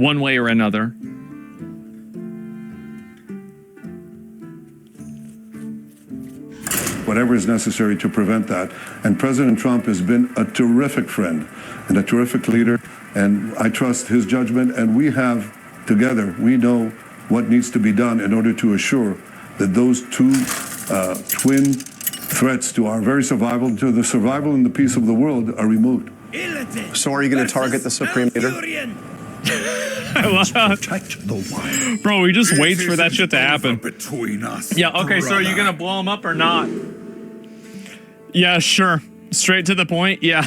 one way or another. Whatever is necessary to prevent that. And President Trump has been a terrific friend and a terrific leader, and I trust his judgment, and we have, together, we know what needs to be done in order to assure that those two twin threats to our very survival, to the survival and the peace of the world, are removed. So are you going to target the Supreme Leader? Bro, we just wait for that shit to happen. Between us, Yeah, okay, so are you gonna blow him up or not? Yeah, sure. Straight to the point, yeah.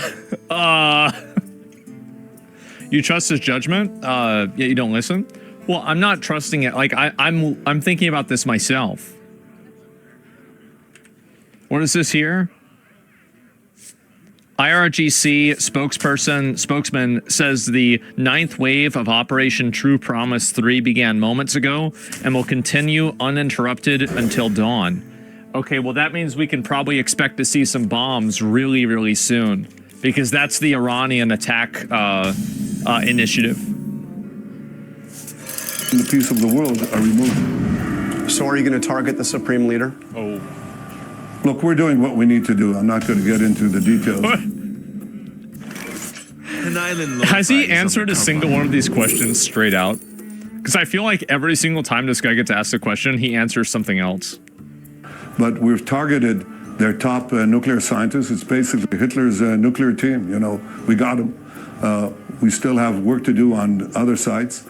You trust his judgment? Yeah, you don't listen? Well, I'm not trusting it. Like, I'm thinking about this myself. What is this here? IRGC spokesman says the 9th wave of Operation True Promise 3 began moments ago and will continue uninterrupted until dawn. Okay, well that means we can probably expect to see some bombs really, really soon, because that's the Iranian attack initiative. And the peace of the world are removed. So are you going to target the Supreme Leader? Oh. Look, we're doing what we need to do. I'm not going to get into the details. Has he answered a single one of these questions straight out? Because I feel like every single time this guy gets asked a question, he answers something else. But we've targeted their top nuclear scientists. It's basically Hitler's nuclear team. You know, we got them. We still have work to do on other sites.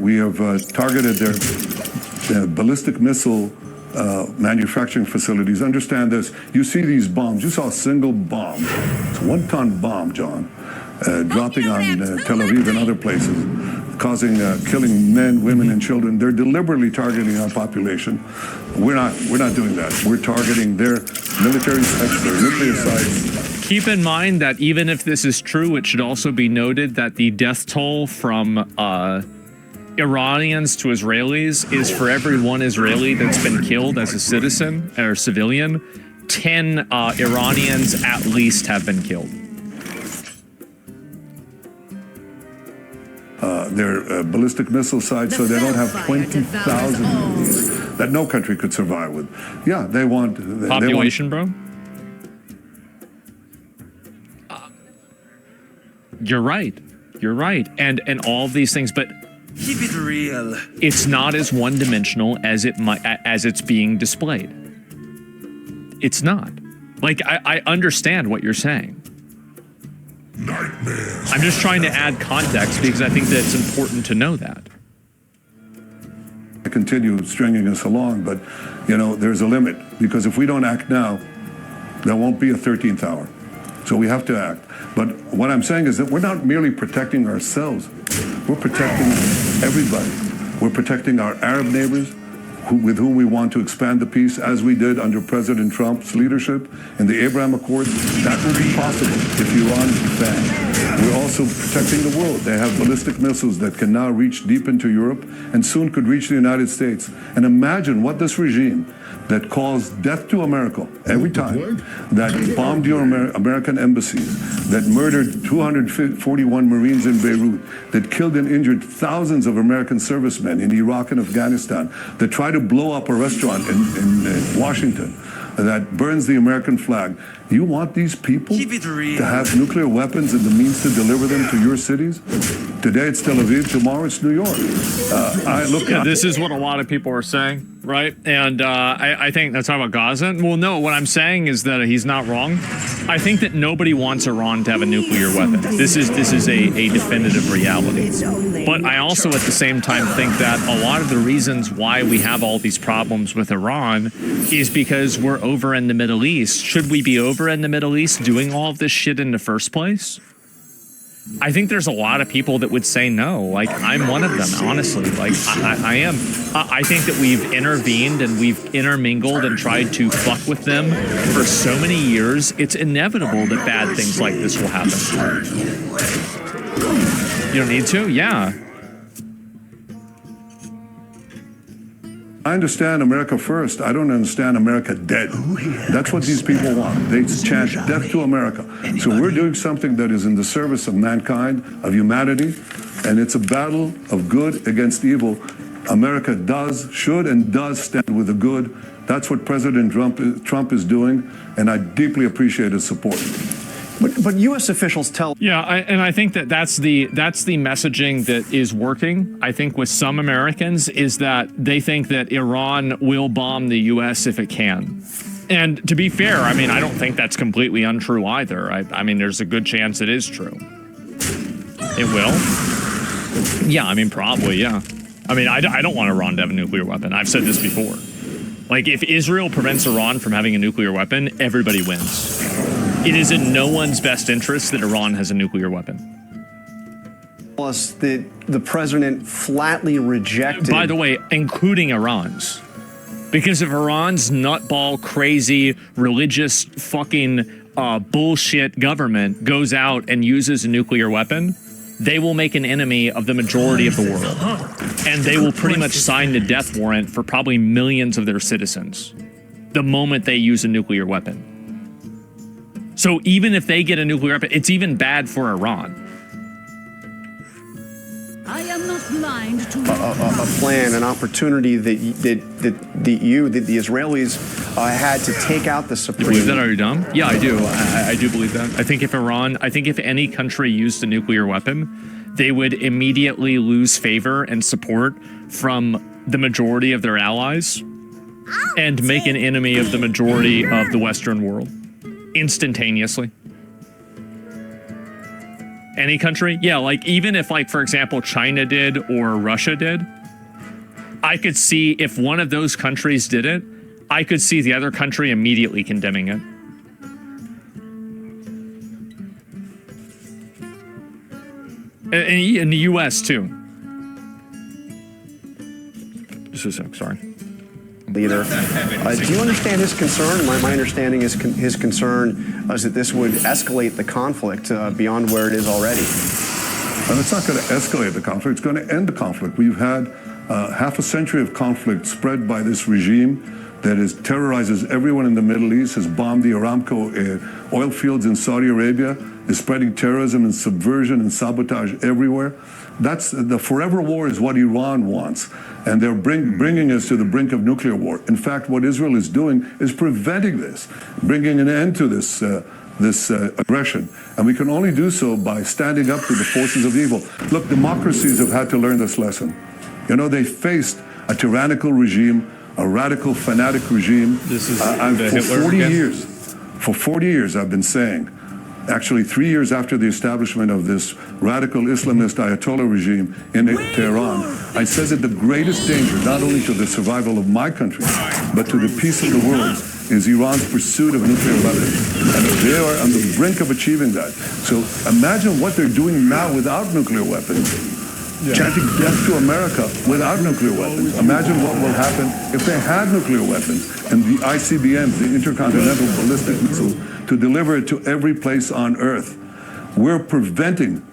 We have targeted their ballistic missile manufacturing facilities. Understand this. You see these bombs. You saw a single bomb. It's a 1-ton bomb, John, dropping on Tel Aviv and other places, causing killing men, women, and children. They're deliberately targeting our population. We're not doing that. We're targeting their military sites, their nuclear sites. Keep in mind that even if this is true, it should also be noted that the death toll from Iranians to Israelis is, for every one Israeli that's been killed as a citizen or civilian, 10 Iranians at least have been killed. Their ballistic missile sites, so they don't have 20,000 of these that no country could survive with. Yeah, they want... Population, bro? You're right. You're right. And all of these things, but... Keep it real. It's not as one-dimensional as it's being displayed. It's not. Like, I understand what you're saying. Nightmares. I'm just trying to add context because I think that it's important to know that. I continue stringing us along, but, you know, there's a limit, because if we don't act now, there won't be a 13th hour. So we have to act. But what I'm saying is that we're not merely protecting ourselves. We're protecting everybody. We're protecting our Arab neighbors, with whom we want to expand the peace, as we did under President Trump's leadership in the Abraham Accords. That will be possible if Iran is banned. We're also protecting the world. They have ballistic missiles that can now reach deep into Europe and soon could reach the United States. And imagine what this regime that caused death to America every time, that bombed your American embassies, that murdered 241 Marines in Beirut, that killed and injured thousands of American servicemen in Iraq and Afghanistan, that tried to blow up a restaurant in Washington, that burns the American flag. You want these people to have nuclear weapons and the means to deliver them to your cities? Today it's Tel Aviv, tomorrow it's New York. This is what a lot of people are saying, right? And I think that's talking about Gaza. Well, no, what I'm saying is that he's not wrong. I think that nobody wants Iran to have a nuclear weapon. This is a definitive reality. But I also at the same time think that a lot of the reasons why we have all these problems with Iran is because we're over in the Middle East. Should we be over in the Middle East doing all of this shit in the first place? I think there's a lot of people that would say no. Like, I'm one of them, honestly. Like, I am. I think that we've intervened and we've intermingled and tried to fuck with them for so many years. It's inevitable that bad things like this will happen. You don't need to? Yeah. I understand America first. I don't understand America dead. That's what these people want. They chant death to America. So we're doing something that is in the service of mankind, of humanity, and it's a battle of good against evil. America should and does stand with the good. That's what President Trump is doing, and I deeply appreciate his support. But U.S. officials tell... Yeah, and I think that's the messaging that is working. I think with some Americans is that they think that Iran will bomb the U.S. if it can. And to be fair, I mean, I don't think that's completely untrue either. I mean, there's a good chance it is true. It will? Yeah, I mean, probably, yeah. I mean, I don't want Iran to have a nuclear weapon. I've said this before. Like, if Israel prevents Iran from having a nuclear weapon, everybody wins. It is in no one's best interest that Iran has a nuclear weapon. Plus, the president flatly rejected... By the way, including Iran's. Because if Iran's nutball, crazy, religious, fucking bullshit government goes out and uses a nuclear weapon, they will make an enemy of the majority of the world. And they will pretty much sign the death warrant for probably millions of their citizens the moment they use a nuclear weapon. So even if they get a nuclear weapon, it's even bad for Iran. I am not blind to a plan, an opportunity that the Israelis had to take out the Supreme. You believe that? Are you dumb? Yeah, I do. I do believe that. I think if any country used a nuclear weapon, they would immediately lose favor and support from the majority of their allies and make an enemy of the majority of the Western world. Instantaneously. Any country? Yeah, like even if, like, for example, China did or Russia did, I could see if one of those countries did it, I could see the other country immediately condemning it. In the US too. Just a sec, sorry. Leader. Do you understand his concern? My understanding is his concern is that this would escalate the conflict beyond where it is already. And it's not going to escalate the conflict. It's going to end the conflict. We've had half a century of conflict spread by this regime that terrorizes everyone in the Middle East, has bombed the Aramco oil fields in Saudi Arabia, is spreading terrorism and subversion and sabotage everywhere. That's the forever war is what Iran wants. And they're bringing us to the brink of nuclear war. In fact, what Israel is doing is preventing this, bringing an end to this aggression. And we can only do so by standing up to the forces of evil. Look, democracies have had to learn this lesson. You know, they faced a tyrannical regime, a radical, fanatic regime. This is For 40 years, I've been saying, actually 3 years after the establishment of this radical Islamist Ayatollah regime in Tehran, I said that the greatest danger, not only to the survival of my country, but to the peace of the world, is Iran's pursuit of nuclear weapons. And they are on the brink of achieving that. So imagine what they're doing now without nuclear weapons. Chanting death to America without nuclear weapons. Imagine what will happen if they had nuclear weapons and the ICBMs, the Intercontinental Ballistic Missile, to deliver it to every place on Earth. We're preventing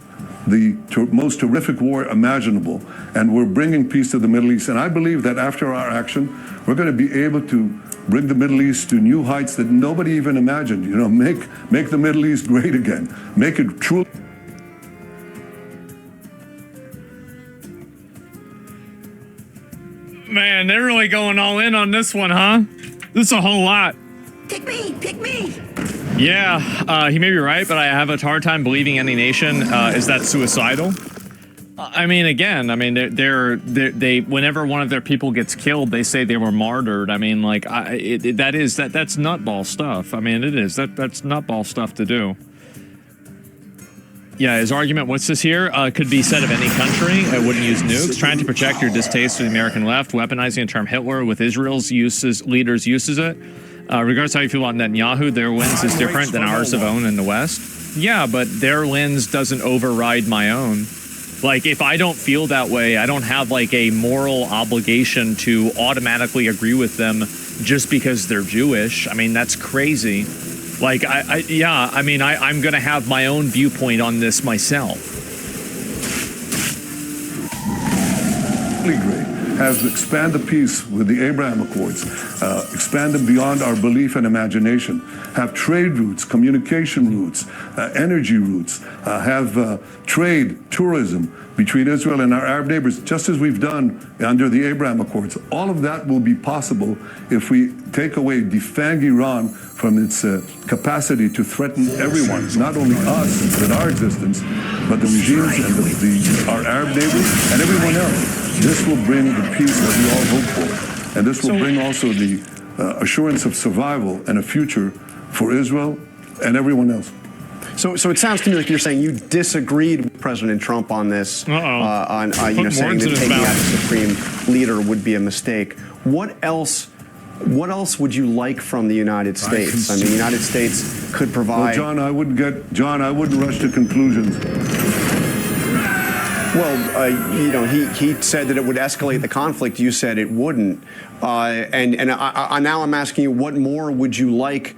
the most horrific war imaginable, and we're bringing peace to the Middle East. And I believe that after our action, we're going to be able to bring the Middle East to new heights that nobody even imagined. You know, make the Middle East great again. Make it truly. Man, they're really going all in on this one, huh? This is a whole lot. pick me, pick me. Yeah, he may be right, but I have a hard time believing any nation is that suicidal. I mean, again, I mean, they whenever one of their people gets killed, they say they were martyred. I mean, like, that's nutball stuff. I mean, it is. That's nutball stuff to do. Yeah, his argument, what's this here? Could be said of any country. It wouldn't use nukes. Trying to project your distaste for the American left, weaponizing the term Hitler with Israel's leaders uses it. Regardless of how you feel about Netanyahu, their lens is different than ours of own in the West. Yeah, but their lens doesn't override my own. Like, if I don't feel that way, I don't have, like, a moral obligation to automatically agree with them just because they're Jewish. I mean, that's crazy. Like, I'm going to have my own viewpoint on this myself. Great. have expanded peace with the Abraham Accords, expand them beyond our belief and imagination, have trade routes, communication routes, energy routes, have trade, tourism between Israel and our Arab neighbors, just as we've done under the Abraham Accords. All of that will be possible if we take away, defang Iran from its capacity to threaten everyone, not only us and our existence, but the regimes and our Arab neighbors and everyone else. This will bring the peace that we all hope for. And this will bring also the assurance of survival and a future for Israel and everyone else. So it sounds to me like you're saying you disagreed with President Trump on this, on saying that taking out the supreme leader would be a mistake. What else would you like from the United States? I mean, the United States could provide. Well, John, I wouldn't rush to conclusions. Well, he said that it would escalate the conflict. You said it wouldn't. And now I'm asking you, what more would you like